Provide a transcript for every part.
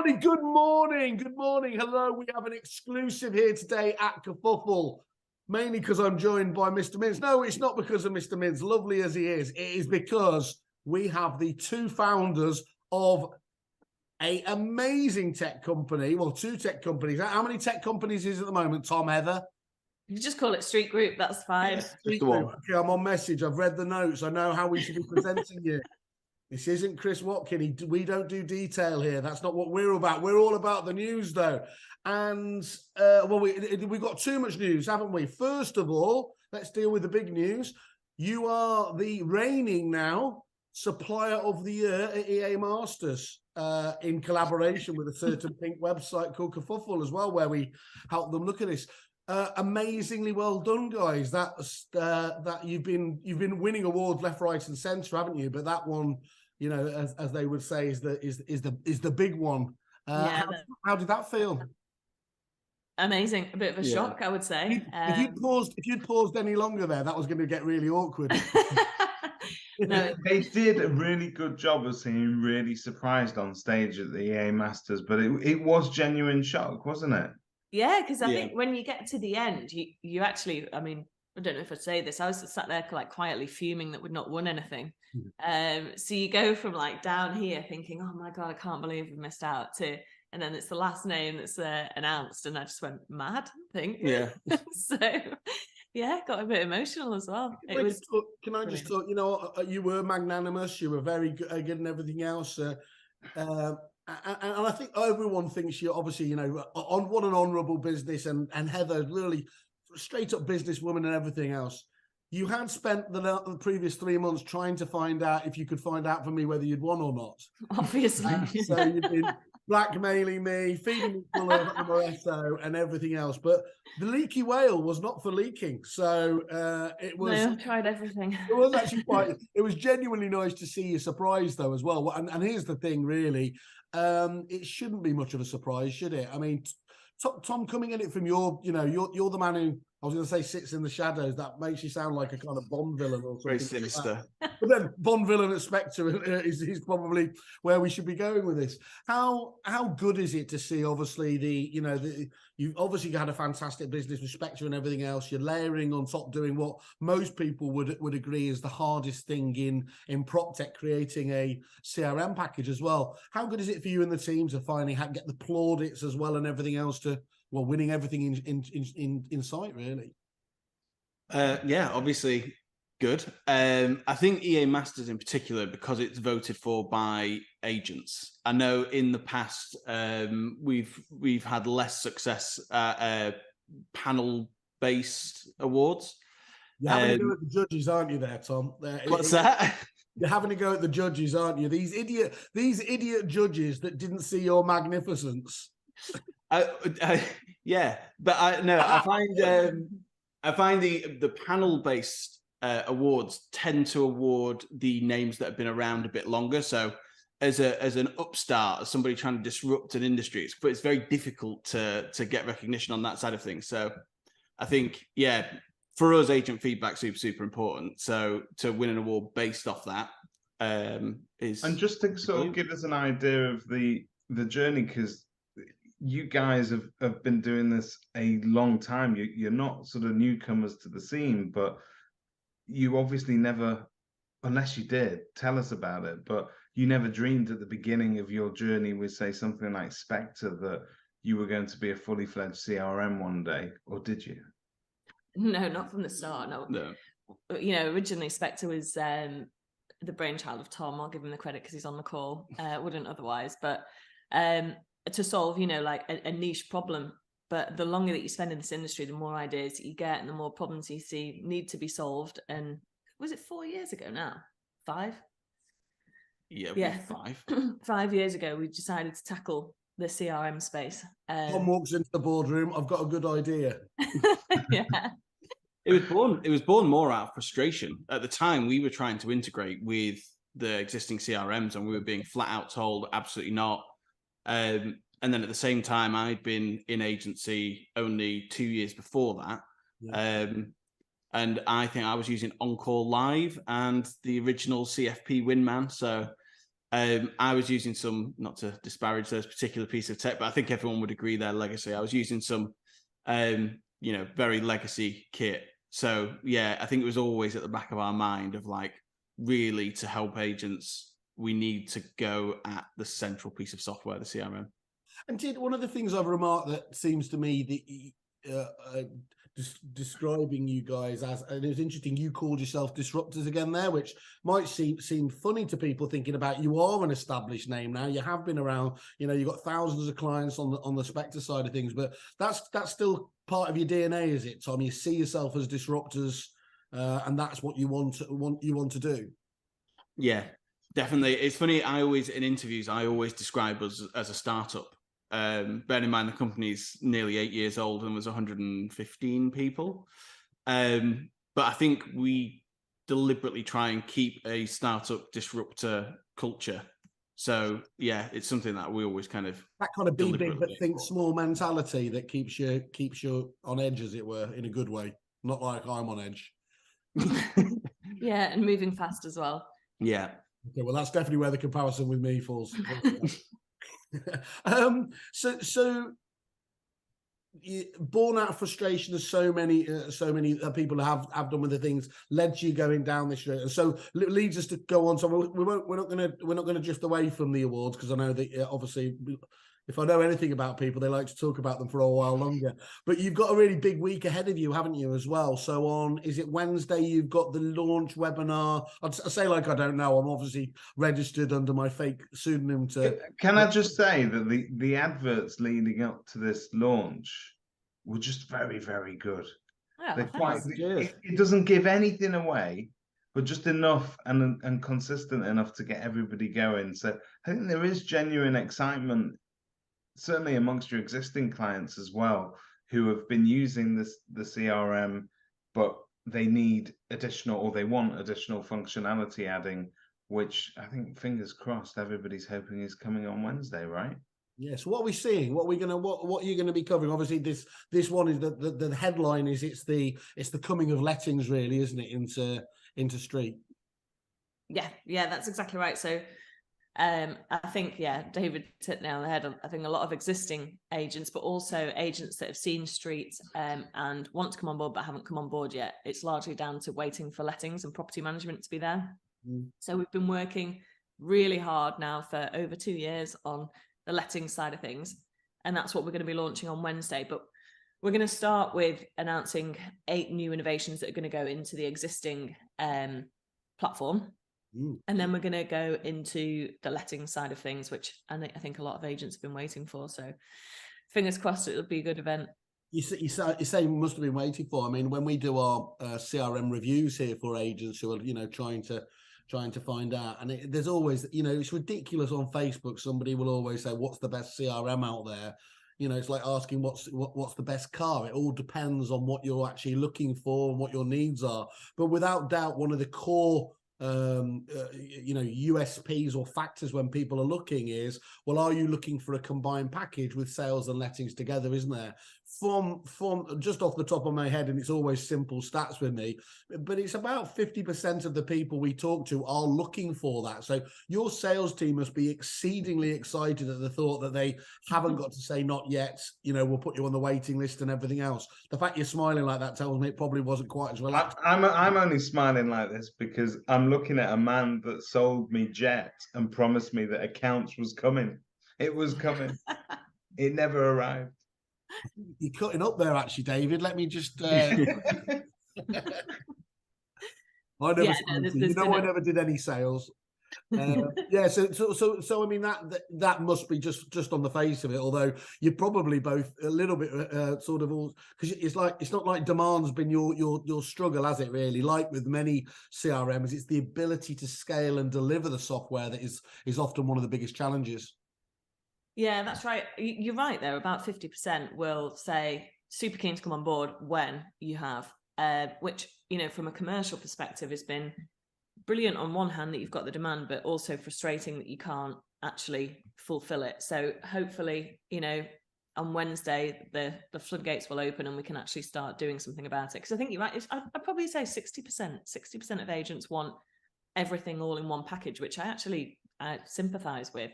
Everybody, good morning. Good morning. Hello. We have an exclusive here today at Kerfuffle, mainly because I'm joined by Mr. Mins. No, it's not because of Mr. Mins, lovely as he is. It is because we have the two founders of an amazing tech company. Well, two tech companies. How many tech companies is at the moment, Tom, Heather? You just call it Street Group, that's fine. Street Group. Okay, I'm on message. I've read the notes. I know how we should be presenting you. This isn't Chris Watkin. We don't do detail here. That's not what we're about. We're all about the news, though. And, we've got too much news, haven't we? First of all, let's deal with the big news. You are the reigning now supplier of the year at EA Masters in collaboration with a certain pink website called Kerfuffle as well, where we help them look at this. Amazingly well done, guys. That you've been winning awards left, right, and centre, haven't you? But that one, you know, as they would say, is the big one. How did that feel? Amazing. A bit of a shock, I would say. If you'd paused any longer there, that was going to get really awkward. No. They did a really good job of seeming really surprised on stage at the EA Masters, but it was genuine shock, wasn't it? Yeah, because I think when you get to the end, you actually, I mean, I don't know if I'd say this, I was sat there like quietly fuming that we'd not won anything. So you go from like down here thinking, oh my God, I can't believe we missed out, to, and then it's the last name that's announced, and I just went mad, I think. Yeah. So yeah, got a bit emotional as well. Can I just talk? You know, you were magnanimous, you were very good and everything else. And I think everyone thinks you're obviously, you know, on what an honourable business, and Heather, really straight up businesswoman and everything else. You had spent the previous 3 months trying to find out if you could find out for me whether you'd won or not. Obviously. So you've been blackmailing me, feeding me full of amaretto and everything else. But the leaky whale was not for leaking. So it was. No, I've tried everything. It was actually it was genuinely nice to see you surprised, though, as well. And here's the thing, really. It shouldn't be much of a surprise, should it? I mean, Tom, coming in it from you're the man who, I was going to say, sits in the shadows. That makes you sound like a kind of Bond villain or something. Very sinister. But then Bond villain at Spectre is probably where we should be going with this. How good is it to see, obviously, you've obviously had a fantastic business with Spectre and everything else. You're layering on top, doing what most people would agree is the hardest thing in prop tech, creating a CRM package as well. How good is it for you and the team to finally get the plaudits as well and everything else to, well, winning everything in sight, really? Obviously good. I think EA Masters in particular, because it's voted for by agents. I know in the past we've had less success at panel-based awards. You're having to go at the judges, aren't you, there, Tom? What's that? You're having to go at the judges, aren't you? These idiot judges that didn't see your magnificence. Yeah, but I find the panel-based awards tend to award the names that have been around a bit longer. So as an upstart, as somebody trying to disrupt an industry, it's very difficult to get recognition on that side of things. So I think, for us, agent feedback super important. So to win an award based off that is, and just to sort of give us an idea of the journey, because you guys have been doing this a long time. You're not sort of newcomers to the scene, but you obviously never, unless you did, tell us about it, but you never dreamed at the beginning of your journey with, say, something like Spectre that you were going to be a fully fledged CRM one day, or did you? No, not from the start, no. You know, originally Spectre was the brainchild of Tom. I'll give him the credit because he's on the call. Wouldn't otherwise, but to solve, like a niche problem. But the longer that you spend in this industry, the more ideas that you get and the more problems you see need to be solved. And was it 4 years ago now? 5? Yeah. 5. 5 years ago, we decided to tackle the CRM space. Tom walks into the boardroom. I've got a good idea. Yeah. It was born more out of frustration. At the time, we were trying to integrate with the existing CRMs, and we were being flat out told absolutely not. And then at the same time, I'd been in agency only 2 years before that. Yeah. And I think I was using On-Call Live and the original CFP Winman. So I was using some, not to disparage those particular piece of tech, but I think everyone would agree they're legacy. I was using some, very legacy kit. So yeah, I think it was always at the back of our mind of like, really to help agents, we need to go at the central piece of software, the CRM. And one of the things I've remarked that seems to me describing you guys as, and it's interesting, you called yourself disruptors again there, which might seem funny to people thinking about you are an established name now. You have been around, you've got thousands of clients on the Spectre side of things, but that's still part of your DNA, is it, Tom? You see yourself as disruptors, and that's what you want to do. Yeah, definitely. It's funny. In interviews, I always describe us as a startup. Bear in mind the company's nearly 8 years old and was 115 people. But I think we deliberately try and keep a startup disruptor culture. So yeah, it's something that we always kind of be big but think small mentality that keeps you on edge, as it were, in a good way. Not like I'm on edge. Yeah, and moving fast as well. Yeah. Okay, well, that's definitely where the comparison with me falls. So born out of frustration, as so many people have done with the things, led to you going down this road, and so it leads us to go on. So we're not going to drift away from the awards, because I know that obviously, if I know anything about people, they like to talk about them for a while longer. But you've got a really big week ahead of you, haven't you, as well? So is it Wednesday, you've got the launch webinar? I say like I don't know. I'm obviously registered under my fake pseudonym to... Can I just say that the adverts leading up to this launch were just very, very good. Yeah, They're quite, it doesn't give anything away, but just enough and consistent enough to get everybody going. So I think there is genuine excitement, certainly amongst your existing clients as well, who have been using the CRM, but they need additional, or they want additional functionality adding, which I think, fingers crossed, everybody's hoping is coming on Wednesday, right? Yes. What are we seeing? What are you going to be covering? Obviously, this one is the headline is it's the coming of lettings, really, isn't it, into street? Yeah, that's exactly right. So I think, David hit the nail on the head. I think a lot of existing agents, but also agents that have seen street and want to come on board but haven't come on board yet. It's largely down to waiting for lettings and property management to be there. So we've been working really hard now for over 2 years on the lettings side of things, and that's what we're going to be launching on Wednesday. But we're going to start with announcing 8 new innovations that are going to go into the existing platform. And then we're going to go into the letting side of things, which I think a lot of agents have been waiting for. So fingers crossed it'll be a good event. You say must have been waiting for. I mean, when we do our CRM reviews here for agents who are, trying to find out, and there's always, it's ridiculous on Facebook. Somebody will always say, "What's the best CRM out there?" It's like asking what's the best car. It all depends on what you're actually looking for and what your needs are. But without doubt, one of the core USPs or factors when people are looking is, well, are you looking for a combined package with sales and lettings together, isn't there? From just off the top of my head, and it's always simple stats with me, but it's about 50% of the people we talk to are looking for that. So your sales team must be exceedingly excited at the thought that they haven't got to say not yet, we'll put you on the waiting list and everything else. The fact you're smiling like that tells me it probably wasn't quite as relaxed. I'm only smiling like this because I'm looking at a man that sold me Jet and promised me that accounts was coming. It was coming. It never arrived. You're cutting up there, actually, David. Let me just. I never did any sales. So I mean that must be just on the face of it. Although you're probably both a little bit sort of all, because it's not like demand's been your struggle, has it? Really, like with many CRMs, it's the ability to scale and deliver the software that is often one of the biggest challenges. Yeah, that's right. You're right there. About 50% will say super keen to come on board when you have, which, from a commercial perspective has been brilliant on one hand that you've got the demand, but also frustrating that you can't actually fulfill it. So hopefully, on Wednesday, the floodgates will open and we can actually start doing something about it. Because I think you're right. I'd probably say 60% of agents want everything all in one package, which I actually sympathise with.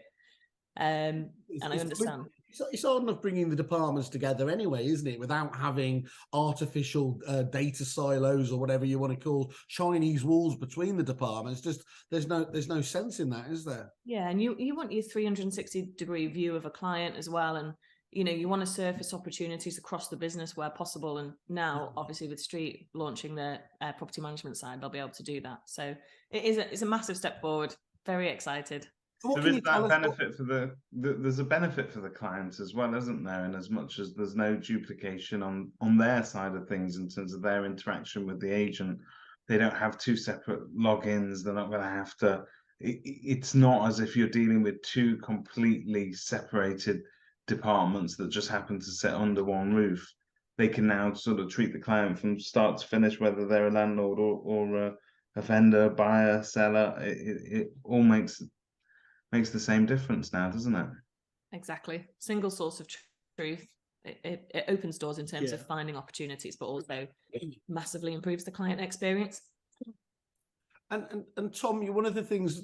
And I understand. It's hard enough bringing the departments together anyway, isn't it? Without having artificial data silos or whatever you want to call Chinese walls between the departments. Just there's no sense in that, is there? Yeah, and you want your 360-degree view of a client as well, and you want to surface opportunities across the business where possible. And now, obviously, with Street launching the property management side, they'll be able to do that. So it's a massive step forward. Very excited. So is that benefit for there's a benefit for the clients as well, isn't there? In as much as there's no duplication on their side of things in terms of their interaction with the agent, they don't have two separate logins. They're not going to have to. It's not as if you're dealing with two completely separated departments that just happen to sit under one roof. They can now sort of treat the client from start to finish, whether they're a landlord or a vendor, buyer, seller. It all makes the same difference now, doesn't it? Exactly. Single source of truth. It opens doors in terms of finding opportunities, but also massively improves the client experience. And Tom, one of the things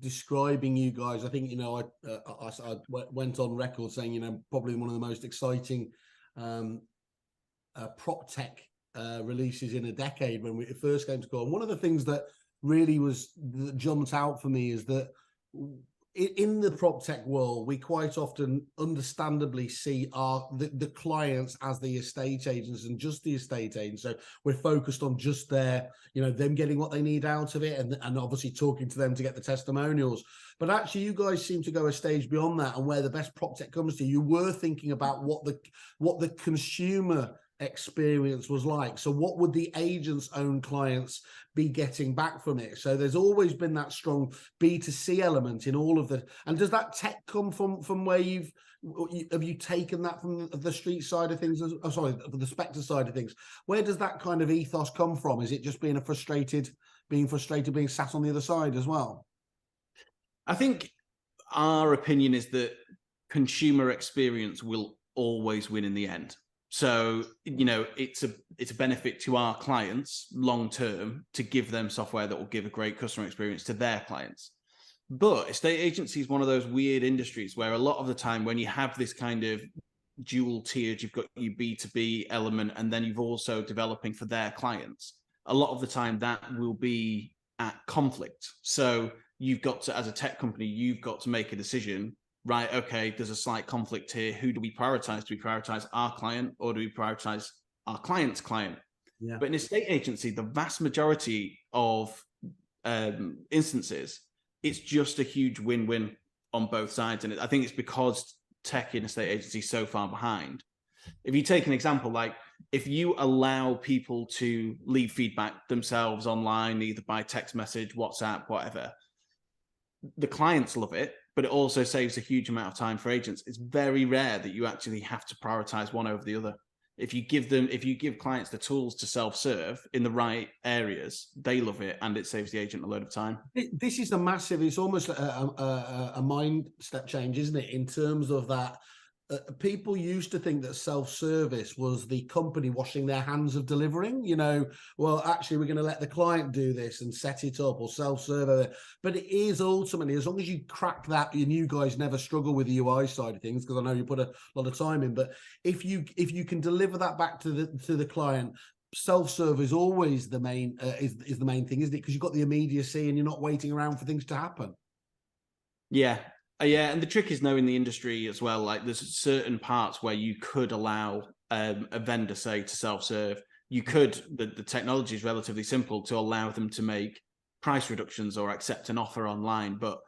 describing you guys, I think I went on record saying probably one of the most exciting prop tech releases in a decade when it first came to call. And one of the things that really that jumped out for me is that in the prop tech world, we quite often understandably see the clients as the estate agents and just the estate agents. So we're focused on just them getting what they need out of it, and obviously talking to them to get the testimonials. But actually, you guys seem to go a stage beyond that, and where the best prop tech comes to, you were thinking about what the consumer experience was like. So what would the agent's own clients be getting back from it? So there's always been that strong B2C element in all of and does that tech come from where have you taken that from the Street side of things? The Spectre side of things? Where does that kind of ethos come from? Is it just being frustrated being sat on the other side as well? I think our opinion is that consumer experience will always win in the end. So, it's a benefit to our clients long term to give them software that will give a great customer experience to their clients. But estate agency is one of those weird industries where a lot of the time when you have this kind of dual tiered, you've got your B2B element, and then you've also developing for their clients. A lot of the time that will be at conflict. So you've got to, as a tech company, you've got to make a decision. Right, okay, there's a slight conflict here. Who do we prioritize? Do we prioritize our client or do we prioritize our client's client? Yeah. But in estate agency, the vast majority of instances, it's just a huge win-win on both sides. And I think it's because tech in estate agency is so far behind. If you take an example, like if you allow people to leave feedback themselves online, either by text message, WhatsApp, whatever, the clients love it, but it also saves a huge amount of time for agents. It's very rare that you actually have to prioritize one over the other. If you give clients the tools to self-serve in the right areas, they love it, and it saves the agent a load of time. This is it's almost a mind step change, isn't it? In terms of that, people used to think that self-service was the company washing their hands of delivering, well, actually, we're going to let the client do this and set it up or self-serve it. But it is ultimately, as long as you crack that, and you guys never struggle with the UI side of things, because I know you put a lot of time in, but if you can deliver that back to the client, self-serve is always the main is the main thing, isn't it? Because you've got the immediacy and you're not waiting around for things to happen. Yeah. Yeah, and the trick is knowing the industry as well. Like there's certain parts where you could allow a vendor, say, to self-serve. You could, the technology is relatively simple to allow them to make price reductions or accept an offer online. But,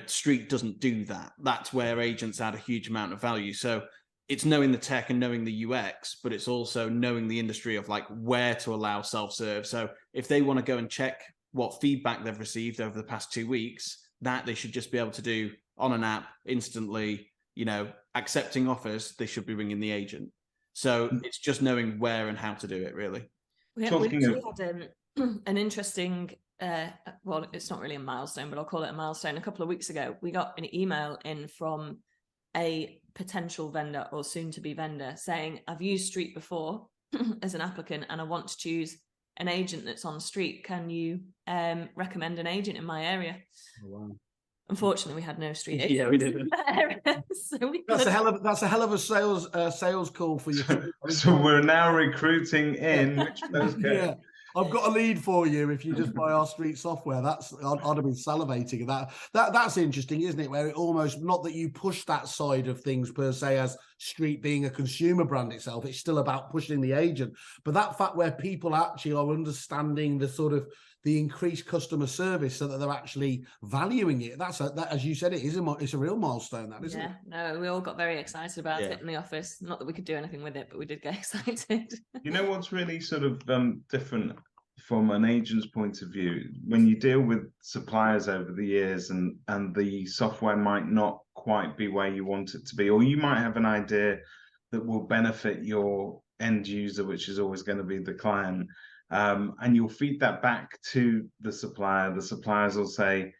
Street doesn't do that. That's where agents add a huge amount of value. So it's knowing the tech and knowing the UX, but it's also knowing the industry of like where to allow self-serve. So if they want to go and check what feedback they've received over the past 2 weeks, that they should just be able to do on an app instantly, accepting offers, they should be ringing the agent. So it's just knowing where and how to do it, really. We actually had an interesting, well, it's not really a milestone, but I'll call it a milestone. A couple of weeks ago, we got an email in from a potential vendor or soon-to-be vendor saying, I've used Street before as an applicant and I want to choose an agent that's on the street. Can you recommend an agent in my area? Oh, wow. Unfortunately, we had no street agents. Yeah, we didn't. So That's a hell of a sales call for you. So we're now recruiting in which postcode? Yeah, I've got a lead for you if you just buy our street software. I'd have been salivating at that. That's interesting, isn't it? Where it almost, not that you push that side of things per se as street being a consumer brand itself, it's still about pushing the agent. But that fact where people actually are understanding the sort of the increased customer service so that they're actually valuing it. That, as you said, it's a real milestone, that, isn't it? Yeah, no, we all got very excited about it in the office. Not that we could do anything with it, but we did get excited. You know what's really sort of different from an agent's point of view? When you deal with suppliers over the years and the software might not quite be where you want it to be, or you might have an idea that will benefit your end user, which is always going to be the client. And you'll feed that back to the supplier. The suppliers will say,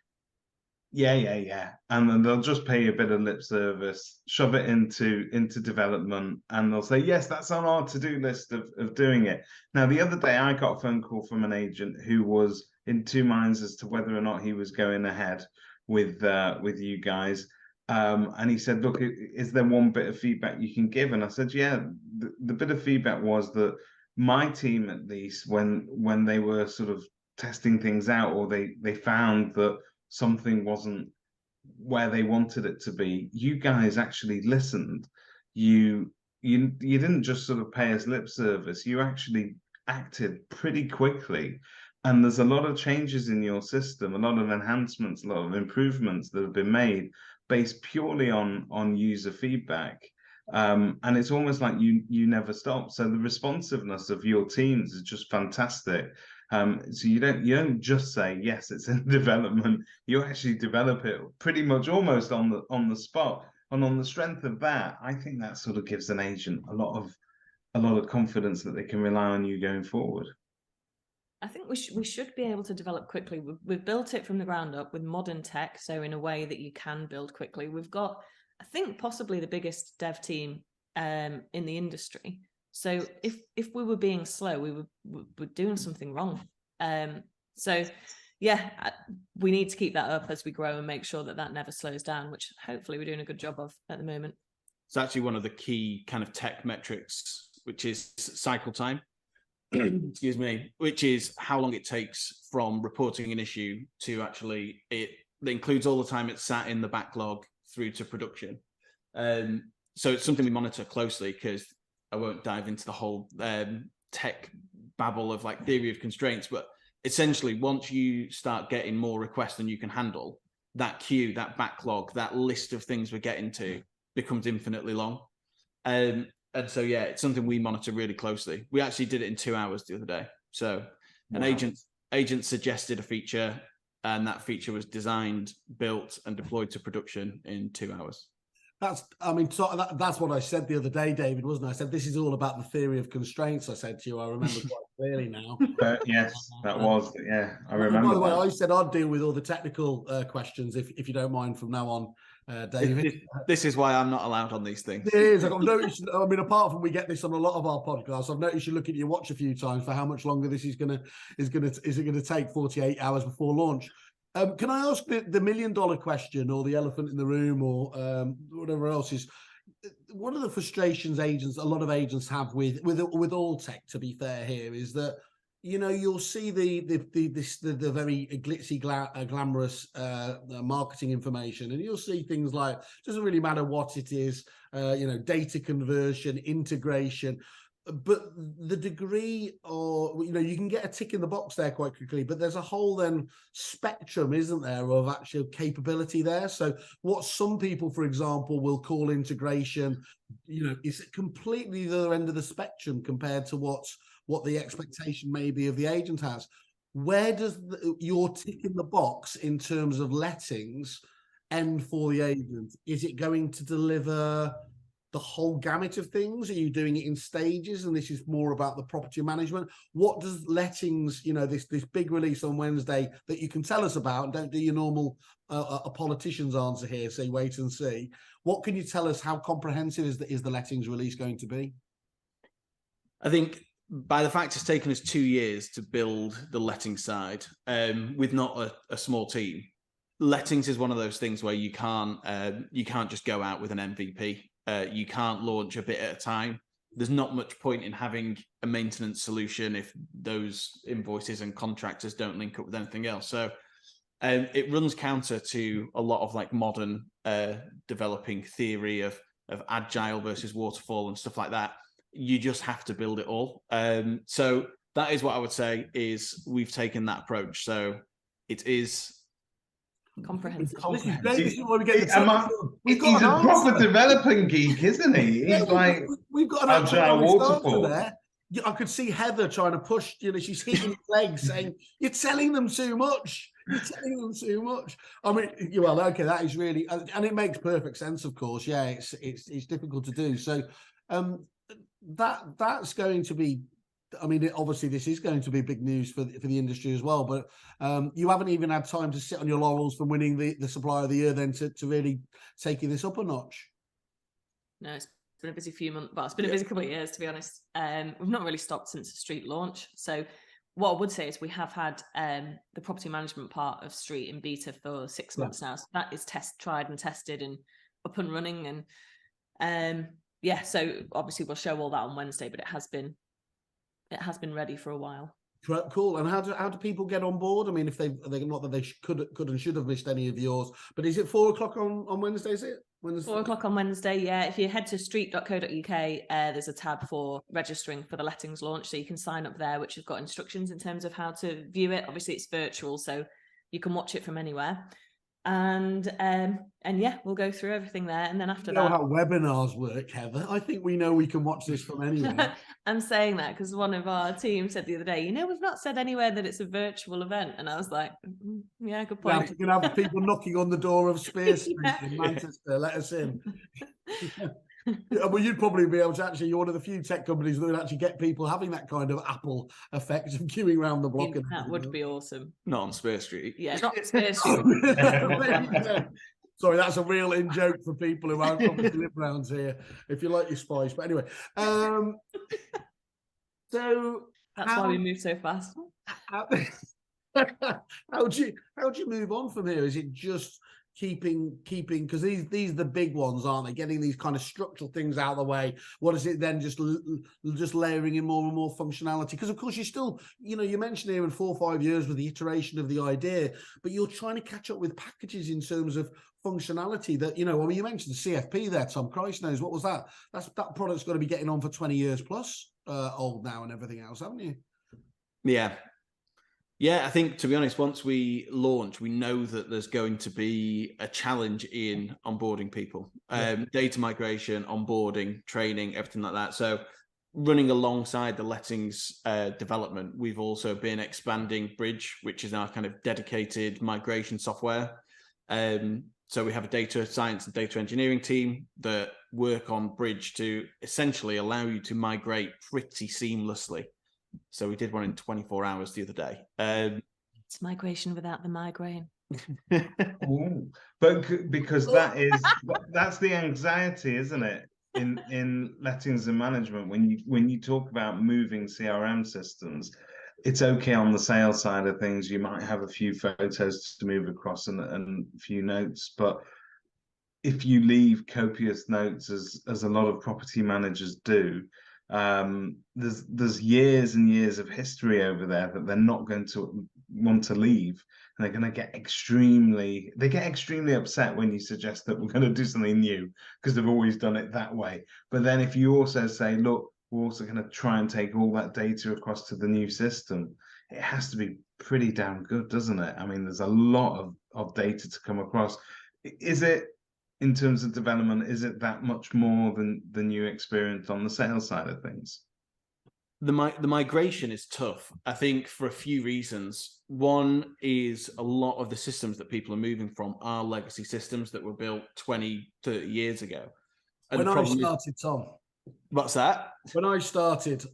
yeah. And then they'll just pay you a bit of lip service, shove it into development, and they'll say, yes, that's on our to-do list of doing it. Now, the other day I got a phone call from an agent who was in two minds as to whether or not he was going ahead with you guys. And he said, look, is there one bit of feedback you can give? And I said, yeah, the bit of feedback was that my team, at least, when they were sort of testing things out, or they found that something wasn't where they wanted it to be, you guys actually listened. You didn't just sort of pay us lip service. You actually acted pretty quickly. And there's a lot of changes in your system, a lot of enhancements, a lot of improvements that have been made based purely on user feedback. And it's almost like you never stop. So the responsiveness of your teams is just fantastic. So you don't just say, yes, it's in development. You actually develop it pretty much almost on the spot. And on the strength of that, I think that sort of gives an agent a lot of confidence that they can rely on you going forward. I think we should be able to develop quickly. We've built it from the ground up with modern tech, so in a way that you can build quickly. We've got, I think, possibly the biggest dev team in the industry. So if we were being slow, we were doing something wrong. So yeah, we need to keep that up as we grow and make sure that never slows down, which hopefully we're doing a good job of at the moment. It's actually one of the key kind of tech metrics, which is cycle time. Excuse me, which is how long it takes from reporting an issue to actually it includes all the time it's sat in the backlog through to production. So it's something we monitor closely, because I won't dive into the whole tech babble of like theory of constraints, but essentially once you start getting more requests than you can handle, that queue, that backlog, that list of things we're getting to becomes infinitely long. And so, yeah, it's something we monitor really closely. We actually did it in 2 hours the other day. So an agent suggested a feature, and that feature was designed, built, and deployed to production in 2 hours. That's what I said the other day, David, wasn't I? I said, this is all about the theory of constraints, I said to you. I remember quite clearly now. Yes, that was, yeah, I remember. By the way, that. I said I'd deal with all the technical questions if you don't mind from now on, David. This is why I'm not allowed on these things. It is. I've noticed, I mean, apart from we get this on a lot of our podcasts, I've noticed you look at your watch a few times for how much longer this is going to take 48 hours before launch. Can I ask the $1 million question, or the elephant in the room, or whatever else is? One of the frustrations a lot of agents have with all tech, to be fair, here is that, you know, you'll see the very glitzy, glamorous marketing information, and you'll see things like, doesn't really matter what it is, data conversion, integration. But the degree, or, you know, you can get a tick in the box there quite quickly, but there's a whole then spectrum, isn't there, of actual capability there. So what some people, for example, will call integration, you know, is completely the other end of the spectrum compared to what the expectation may be of the agent has. Where does your tick in the box in terms of lettings end for the agent? Is it going to deliver the whole gamut of things? Are you doing it in stages, and this is more about the property management? What does lettings, you know, this big release on Wednesday that you can tell us about, don't do your normal a politician's answer here, say wait and see. What can you tell us? How comprehensive is the lettings release going to be? I think by the fact it's taken us 2 years to build the letting side with not a small team, lettings is one of those things where you can't just go out with an MVP. You can't launch a bit at a time. There's not much point in having a maintenance solution if those invoices and contractors don't link up with anything else. So it runs counter to a lot of like modern developing theory of agile versus waterfall and stuff like that. You just have to build it all. So that is what I would say is we've taken that approach. So it is comprehensive. This is where we get he's a proper developing geek, isn't he? He's we've got an agile waterfall there. I could see Heather trying to push, she's hitting his legs saying, you're telling them too much. You're telling them too much. I mean, well, okay, that is really, and it makes perfect sense, of course. Yeah, it's difficult to do. So that's going to be, I mean, obviously this is going to be big news for the industry as well, but you haven't even had time to sit on your laurels from winning the Supplier of the Year then to really taking this up a notch. No, it's been a busy few months, but it's been a busy couple of years, to be honest. We've not really stopped since the Street launch. So what I would say is we have had the property management part of Street in beta for 6 months now. So that is tried and tested and up and running. And so obviously we'll show all that on Wednesday, but it has been ready for a while. Cool. And how do people get on board? I mean, if they're not that they could and should have missed any of yours, but is it 4:00 on Wednesday? Is it Wednesday? 4:00 on Wednesday. Yeah. If you head to street.co.uk, there's a tab for registering for the lettings launch, so you can sign up there, which has got instructions in terms of how to view it. Obviously, it's virtual, so you can watch it from anywhere. And yeah, we'll go through everything there, and then after that, how webinars work, Heather. I think we know we can watch this from anywhere. I'm saying that because one of our team said the other day, we've not said anywhere that it's a virtual event, and I was like, yeah, good point. Yeah, you can have people knocking on the door of Spear Street in Manchester. Let us in. Well, you'd probably be able to actually, you're one of the few tech companies that would actually get people having that kind of Apple effect of queuing around the block. That would be awesome. Not on Spear Street. Yeah, not on Spear Street. Sorry, that's a real in-joke for people who aren't probably live around here, if you like your spice. But anyway, so that's why we move so fast. How do you move on from here? Is it just keeping because these are the big ones, aren't they? Getting these kind of structural things out of the way. What is it then? Just layering in more and more functionality, because of course you still, you mentioned here in 4 or 5 years with the iteration of the idea, but you're trying to catch up with packages in terms of functionality that, I mean, you mentioned the CFP there, Tom. Christ knows, what was that? That product's got to be getting on for 20 years plus old now and everything else, haven't you? Yeah, I think, to be honest, once we launch, we know that there's going to be a challenge in onboarding people, data migration, onboarding, training, everything like that. So running alongside the lettings development, we've also been expanding Bridge, which is our kind of dedicated migration software. So we have a data science and data engineering team that work on Bridge to essentially allow you to migrate pretty seamlessly. So we did one in 24 hours the other day. It's migration without the migraine. But because that's the anxiety, isn't it? In lettings and management, when you talk about moving CRM systems, it's okay on the sales side of things. You might have a few photos to move across and a few notes, but if you leave copious notes, as a lot of property managers do, there's years and years of history over there that they're not going to want to leave, and they're going to get extremely upset when you suggest that we're going to do something new because they've always done it that way. But then if you also say, look, we're also going to try and take all that data across to the new system, it has to be pretty damn good, doesn't it? I mean, there's a lot of data to come across. Is it, in terms of development, is it that much more than you experienced on the sales side of things? The migration is tough, I think, for a few reasons. One is a lot of the systems that people are moving from are legacy systems that were built 20, 30 years ago. And when I started, Tom. What's that? When I started.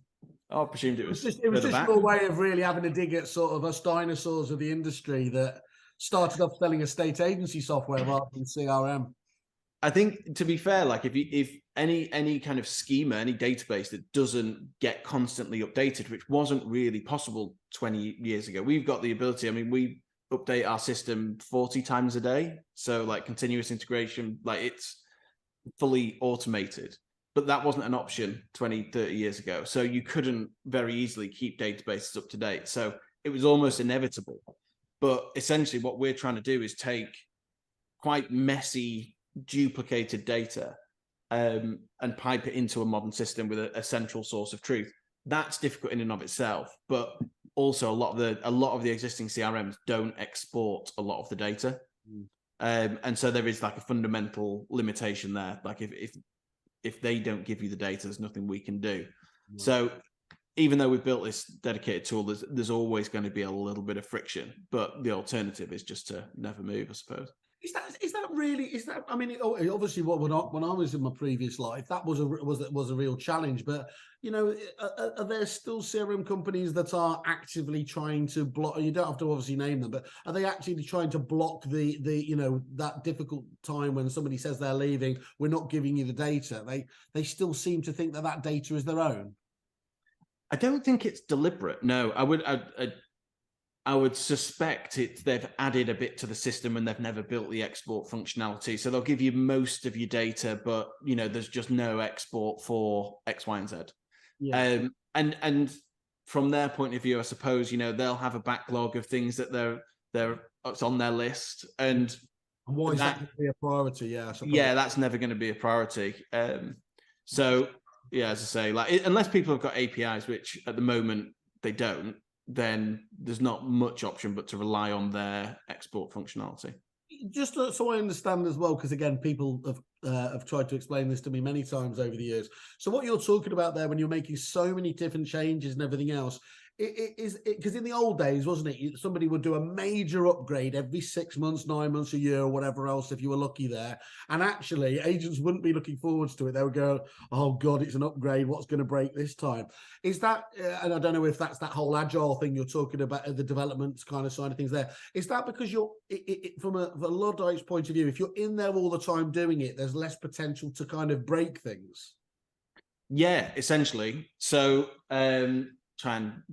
I presumed it was just your way of really having a dig at sort of us dinosaurs of the industry that started off selling estate agency software rather than CRM. I think, to be fair, like if any kind of schema, any database that doesn't get constantly updated, which wasn't really possible 20 years ago, we've got the ability. I mean, we update our system 40 times a day. So like continuous integration, like it's fully automated. But that wasn't an option 20, 30 years ago. So you couldn't very easily keep databases up to date. So it was almost inevitable. But essentially what we're trying to do is take quite messy, duplicated data and pipe it into a modern system with a central source of truth. That's difficult in and of itself, but also a lot of the existing CRMs don't export a lot of the data, and so there is like a fundamental limitation there. Like if they don't give you the data, there's nothing we can do. So even though we've built this dedicated tool, there's always going to be a little bit of friction, but the alternative is just to never move, I suppose. I mean, obviously, when I was in my previous life, that was a real challenge. But you know, are there still CRM companies that are actively trying to block? You don't have to obviously name them, but are they actually trying to block the that difficult time when somebody says they're leaving? We're not giving you the data. They still seem to think that data is their own. I don't think it's deliberate. No, I would suspect they've added a bit to the system and they've never built the export functionality. So they'll give you most of your data, but there's just no export for X, Y, and Z. Yeah. And from their point of view, I suppose, they'll have a backlog of things that it's on their list. And why is that going to be a priority? Yeah. Yeah, that's never going to be a priority. So yeah, as I say, like unless people have got APIs, which at the moment they don't, then there's not much option but to rely on their export functionality. Just so I understand as well, because again, people have tried to explain this to me many times over the years. So what you're talking about there, when you're making so many different changes and everything else, it is because in the old days, wasn't it? Somebody would do a major upgrade every 6 months, 9 months, a year, or whatever else, if you were lucky there. And actually, agents wouldn't be looking forwards to it. They would go, "Oh God, it's an upgrade. What's going to break this time?" Is that? And I don't know if that's that whole agile thing you're talking about, the development kind of side of things. There is that because you're from a Luddite's point of view, if you're in there all the time doing it, there's less potential to kind of break things. Yeah, essentially. So.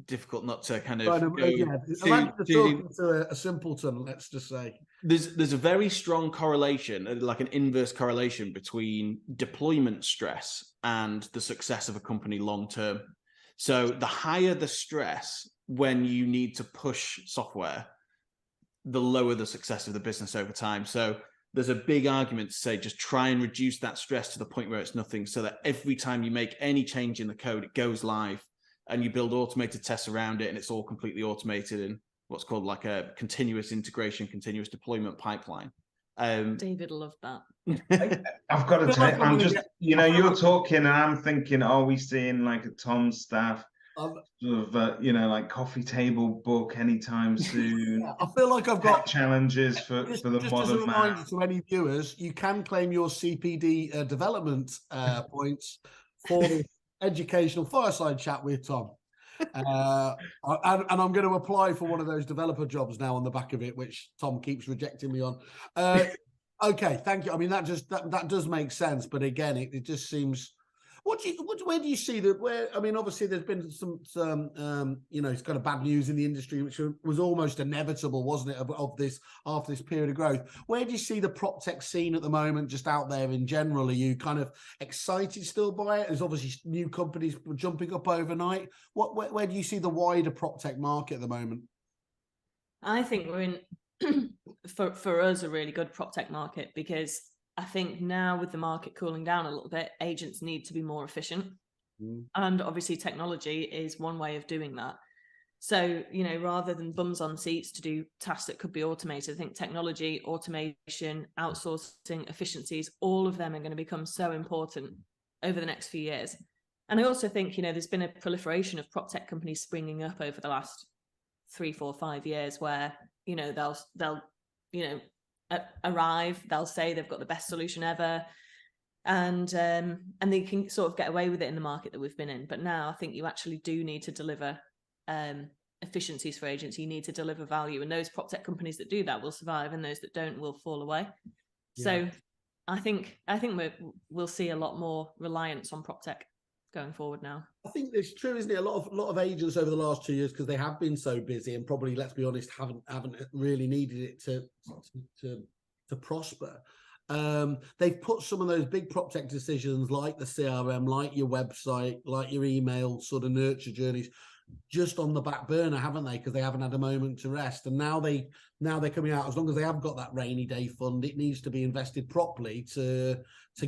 Difficult not to kind of talking to a simpleton, let's just say. There's a very strong correlation, like an inverse correlation between deployment stress and the success of a company long term. So the higher the stress when you need to push software, the lower the success of the business over time. So there's a big argument to say just try and reduce that stress to the point where it's nothing, so that every time you make any change in the code, it goes live. And you build automated tests around it, and it's all completely automated in what's called like a continuous integration, continuous deployment pipeline. David loved that. I've got to tell you, I'm just, you're talking and I'm thinking, are we seeing like a Tom staff sort of, like coffee table book anytime soon? I feel like I've got challenges for the just modern as a reminder man. to any viewers, you can claim your CPD development points for the educational fireside chat with Tom. And I'm going to apply for one of those developer jobs now on the back of it, which Tom keeps rejecting me on. Okay, thank you. I mean, that does make sense, but again, it just seems. Where do you see that? I mean, obviously, there's been some it's kind of bad news in the industry, which was almost inevitable, wasn't it? Of this after this period of growth. Where do you see the prop tech scene at the moment, just out there in general? Are you kind of excited still by it? There's obviously new companies jumping up overnight. Where do you see the wider prop tech market at the moment? I think we're in for us a really good prop tech market, because I think now with the market cooling down a little bit, agents need to be more efficient. And obviously technology is one way of doing that. So, rather than bums on seats to do tasks that could be automated, I think technology, automation, outsourcing, efficiencies, all of them are going to become so important over the next few years. And I also think, there's been a proliferation of prop tech companies springing up over the last 3, 4, 5 years where, they'll arrive, they'll say they've got the best solution ever, and they can sort of get away with it in the market that we've been in. But now I think you actually do need to deliver efficiencies for agents. You need to deliver value, and those prop tech companies that do that will survive, and those that don't will fall away. Yeah. So I think we'll see a lot more reliance on prop tech going forward now. I think it's true, isn't it? A lot of agents over the last 2 years, because they have been so busy and probably, let's be honest, haven't really needed it to prosper. They've put some of those big prop tech decisions, like the CRM, like your website, like your email sort of nurture journeys, just on the back burner, haven't they? Because they haven't had a moment to rest. And now they're coming out. As long as they have got that rainy day fund, it needs to be invested properly to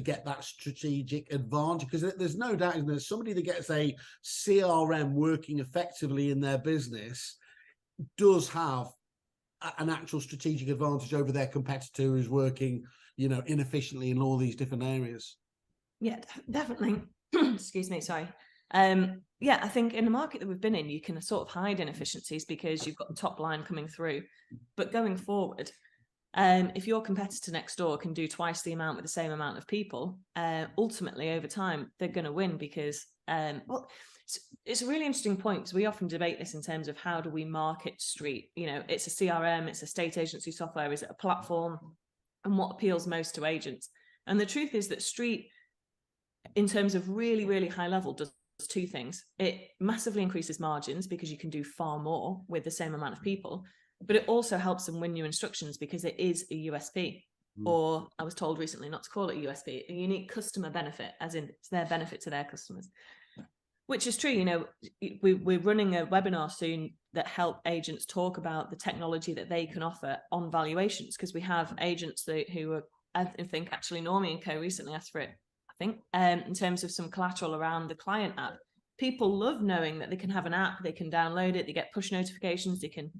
get that strategic advantage. Because there's no doubt, isn't there, somebody that gets a CRM working effectively in their business does have an actual strategic advantage over their competitor who's working, inefficiently in all these different areas. Yeah, definitely. Excuse me, sorry. Yeah, I think in the market that we've been in, you can sort of hide inefficiencies because you've got the top line coming through. But going forward, if your competitor next door can do twice the amount with the same amount of people, ultimately over time, they're going to win because, it's a really interesting point because we often debate this in terms of how do we market Street? It's a CRM, it's a state agency software, is it a platform? And what appeals most to agents? And the truth is that Street, in terms of really, really high level, does two things. It massively increases margins because you can do far more with the same amount of people, but it also helps them win new instructions because it is a USP, or I was told recently not to call it a USP, a unique customer benefit, as in it's their benefit to their customers, which is true. We're running a webinar soon that help agents talk about the technology that they can offer on valuations, because we have agents who are, I think actually Normie and Co recently asked for it, in terms of some collateral around the client app. People love knowing that they can have an app, they can download it, they get push notifications, they can,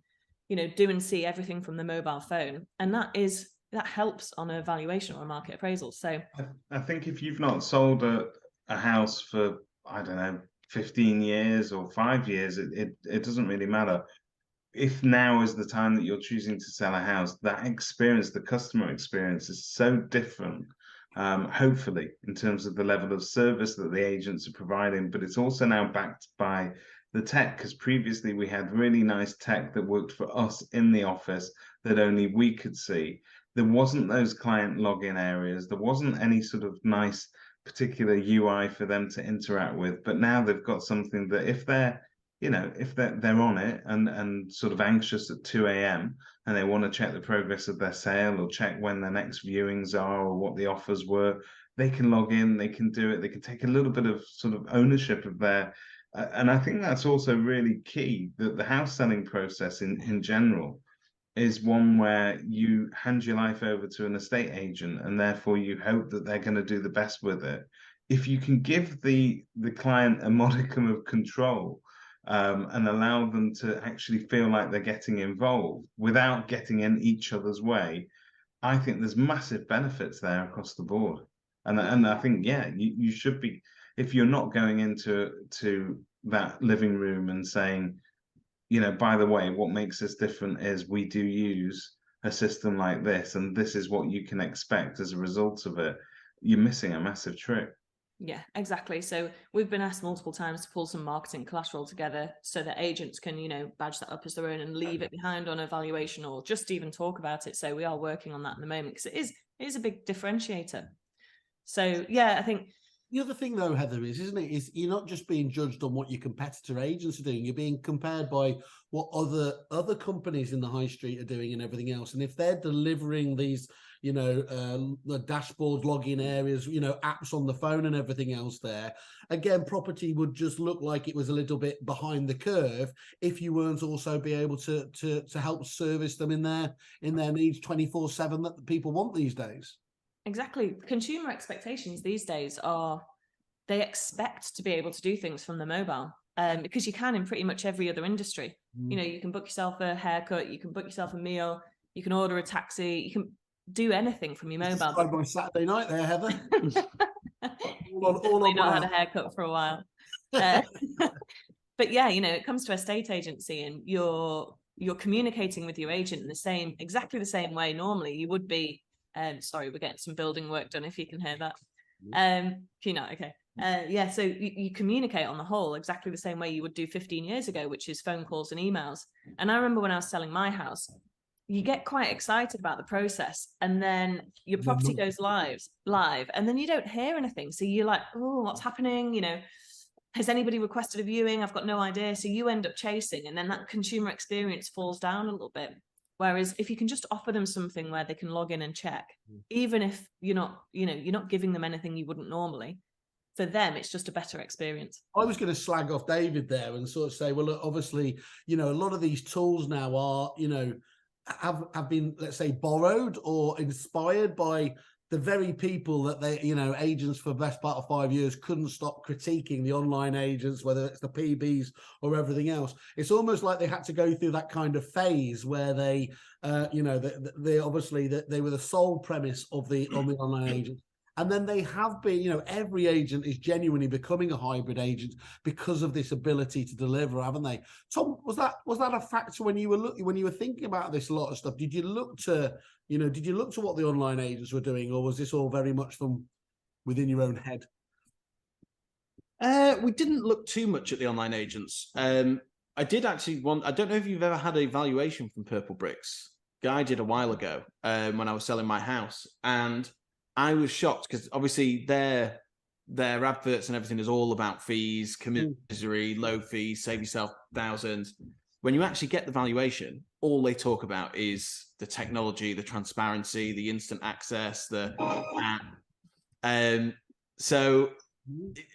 do and see everything from the mobile phone. And that helps on a valuation or a market appraisal. So I think if you've not sold a house for, I don't know, 15 years or 5 years, it doesn't really matter. If now is the time that you're choosing to sell a house, that experience, the customer experience, is so different. Hopefully, in terms of the level of service that the agents are providing, but it's also now backed by the tech, because previously we had really nice tech that worked for us in the office that only we could see. There wasn't those client login areas. There wasn't any sort of nice particular UI for them to interact with. But now they've got something that if they're on it and sort of anxious at 2 a.m. and they want to check the progress of their sale or check when their next viewings are or what the offers were, they can log in, they can do it, they can take a little bit of sort of ownership of their, and I think that's also really key, that the house selling process in general is one where you hand your life over to an estate agent and therefore you hope that they're going to do the best with it. If you can give the client a modicum of control, and allow them to actually feel like they're getting involved without getting in each other's way, I think there's massive benefits there across the board. And I think, you should be, if you're not going into that living room and saying, by the way, what makes us different is we do use a system like this, and this is what you can expect as a result of it, you're missing a massive trick. Yeah, exactly. So we've been asked multiple times to pull some marketing collateral together so that agents can, badge that up as their own and leave it behind on a valuation or just even talk about it. So we are working on that in the moment because it is a big differentiator. So yeah, I think the other thing though, Heather, isn't it, is you're not just being judged on what your competitor agents are doing, you're being compared by what other companies in the high street are doing and everything else. And if they're delivering these, the dashboard login areas, apps on the phone and everything else there, again, property would just look like it was a little bit behind the curve if you weren't also be able to help service them in their needs 24/7 that the people want these days. Exactly. Consumer expectations these days are, they expect to be able to do things from the mobile, because you can in pretty much every other industry. You can book yourself a haircut, you can book yourself a meal, you can order a taxi, you can do anything from your mobile. On Saturday night there, Heather. all not had a haircut for a while. But yeah, it comes to a estate agency and you're communicating with your agent in exactly the same way normally you would be. Sorry, we're getting some building work done, if you can hear that. Can you not? Okay. So you communicate on the whole exactly the same way you would do 15 years ago, which is phone calls and emails. And I remember when I was selling my house, you get quite excited about the process, and then your property goes live, and then you don't hear anything. So you're like, oh, what's happening? You know, has anybody requested a viewing? I've got no idea. So you end up chasing, and then that consumer experience falls down a little bit. Whereas if you can just offer them something where they can log in and check, even if you're not giving them anything you wouldn't normally, for them, it's just a better experience. I was going to slag off David there and sort of say, well, look, obviously, you know, a lot of these tools now are, you know, have been, let's say, borrowed or inspired by the very people that they, you know, agents for the best part of 5 years couldn't stop critiquing the online agents, whether it's the PBs or everything else. It's almost like they had to go through that kind of phase where they, you know, they obviously they were the sole premise of the online agents. And then they have been, you know, every agent is genuinely becoming a hybrid agent because of this ability to deliver, haven't they? Tom, was that a factor when you were thinking about this lot of stuff? Did you look to what the online agents were doing, or was this all very much from within your own head? We didn't look too much at the online agents. I did actually I don't know if you've ever had a valuation from Purple Bricks. Guy did a while ago when I was selling my house, and I was shocked because obviously their adverts and everything is all about fees, commisery, low fees, save yourself thousands. When you actually get the valuation, all they talk about is the technology, the transparency, the instant access, the app. So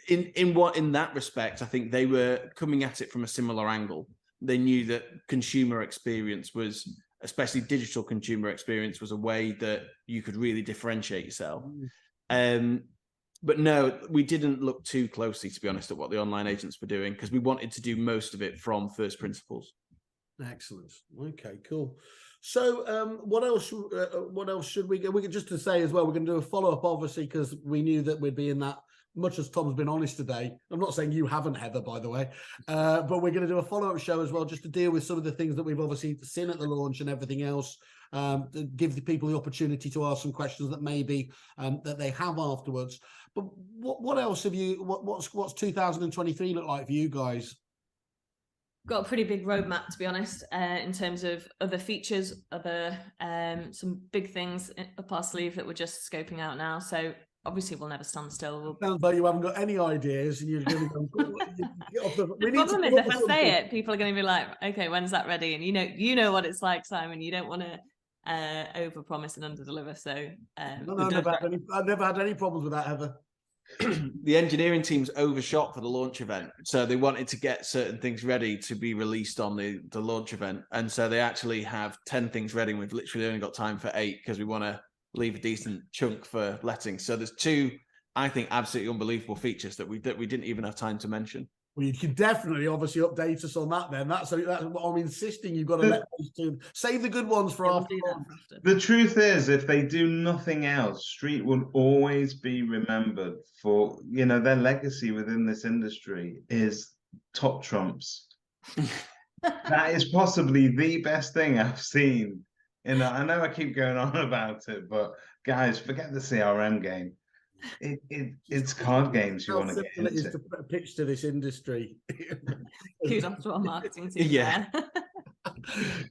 in that respect, I think they were coming at it from a similar angle. They knew that consumer experience was, especially digital consumer experience, was a way that you could really differentiate yourself. But no, we didn't look too closely, to be honest, at what the online agents were doing, because we wanted to do most of it from first principles. Excellent. Okay, cool. So what else should we get? We could just to say as well, we're going to do a follow-up, obviously, because we knew that we'd be in that, much as Tom's been honest today. I'm not saying you haven't, Heather, by the way, but we're going to do a follow-up show as well, just to deal with some of the things that we've obviously seen at the launch and everything else, to give the people the opportunity to ask some questions that maybe that they have afterwards. But what else have you? What's 2023 look like for you guys? Got a pretty big roadmap, to be honest, in terms of other features, other some big things up our sleeve that we're just scoping out now. So obviously we'll never stand still. Sounds like you haven't got any ideas, and you're going to go. The problem is, if I say it, people are going to be like, "Okay, when's that ready?" And you know what it's like, Simon. You don't want to over-promise and under-deliver. So no, I've never had any problems with that, Heather. The engineering team's overshot for the launch event, so they wanted to get certain things ready to be released on the launch event, and so they actually have 10 things ready, and we've literally only got time for 8 because we want to leave a decent chunk for letting. So there's 2, I think, absolutely unbelievable features that we didn't even have time to mention. Well, you can definitely obviously update us on that then. That's what I'm insisting. You've got to let those 2 save the good ones for after. The truth is, if they do nothing else, Street will always be remembered for, you know, their legacy within this industry is top trumps. That is possibly the best thing I've seen. You know, I know I keep going on about it, but guys, forget the CRM game. It's card games you want to get into. It is to put a pitch to this industry. Kudos to our marketing team. Yeah.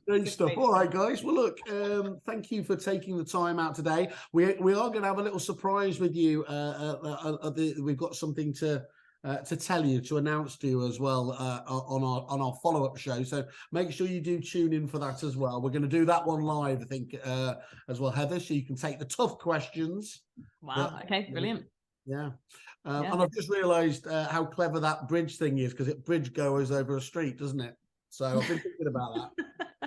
Great stuff. All right, guys. Well, look, thank you for taking the time out today. We are going to have a little surprise with you. We've got something to tell you, to announce to you as well on our follow-up show. So make sure you do tune in for that as well. We're going to do that one live, I think, as well, Heather, so you can take the tough questions. Wow. Okay, brilliant. Yeah. And I've just realised how clever that bridge thing is, because it bridge goes over a street, doesn't it? So I've been thinking about that.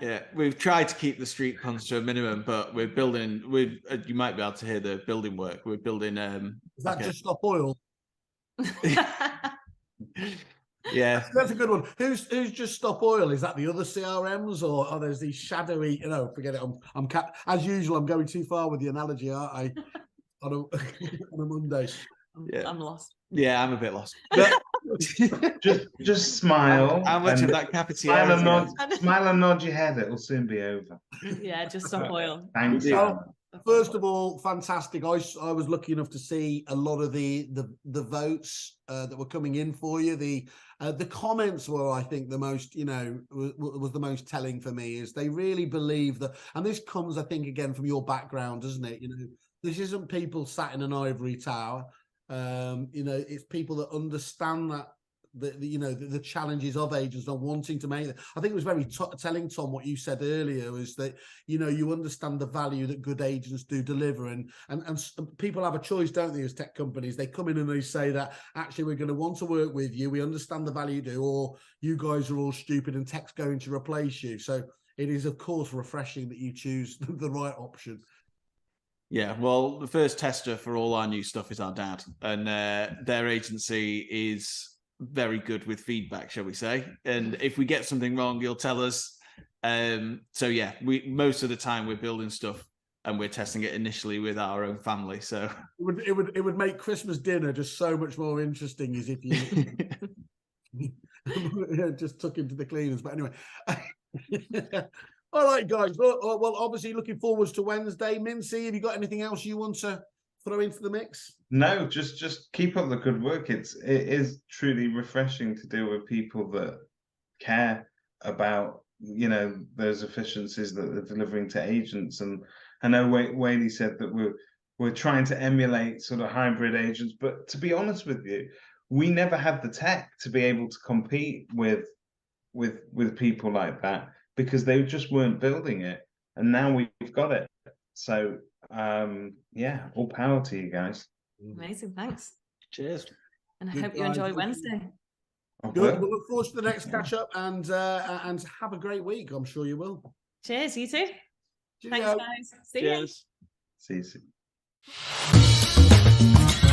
Yeah, we've tried to keep the street puns to a minimum, but we're building. You might be able to hear the building work. We're building. Is that just Stop Oil? Yeah, that's a good one. Who's Just Stop Oil? Is that the other CRMs, or are there's these shadowy? You know, forget it. I'm as usual. I'm going too far with the analogy, aren't I? On a Monday. I'm lost. Yeah, I'm a bit lost. But Just smile. How much of and that cafetiere? smile and nod your head. It will soon be over. Yeah, just stop oil. Thanks, Yeah. Alan. First of all, fantastic. I was lucky enough to see a lot of the votes that were coming in for you. The comments were, I think, the most, was the most telling for me, is they really believe that, and this comes, I think, again from your background, doesn't it? This isn't people sat in an ivory tower. It's people that understand that the challenges of agents are wanting to make it. I think it was very telling, Tom, what you said earlier, is that you understand the value that good agents do deliver, and people have a choice, don't they, as tech companies? They come in and they say that actually we're going to want to work with you, we understand the value you do, or you guys are all stupid and tech's going to replace you. So it is, of course, refreshing that you choose the right option. Yeah, well, the first tester for all our new stuff is our dad, and their agency is very good with feedback, shall we say. And if we get something wrong, he'll tell us. So yeah, most of the time we're building stuff and we're testing it initially with our own family. So it would make Christmas dinner just so much more interesting, as if you just took him to the cleaners. But anyway. All right, guys. Well, obviously looking forward to Wednesday. Mincy, have you got anything else you want to throw into the mix? No, just keep up the good work. It is truly refreshing to deal with people that care about those efficiencies that they're delivering to agents. And I know Whaley said that we're trying to emulate sort of hybrid agents, but to be honest with you, we never had the tech to be able to compete with people like that, because they just weren't building it, and now we've got it. So all power to you guys. Amazing, thanks. Cheers. And I Good hope you guys. enjoy Wednesday. Good. We'll look forward to the next catch up, and have a great week. I'm sure you will. Cheers, you too. Cheerio. Thanks, guys. See you. Cheers. See you soon.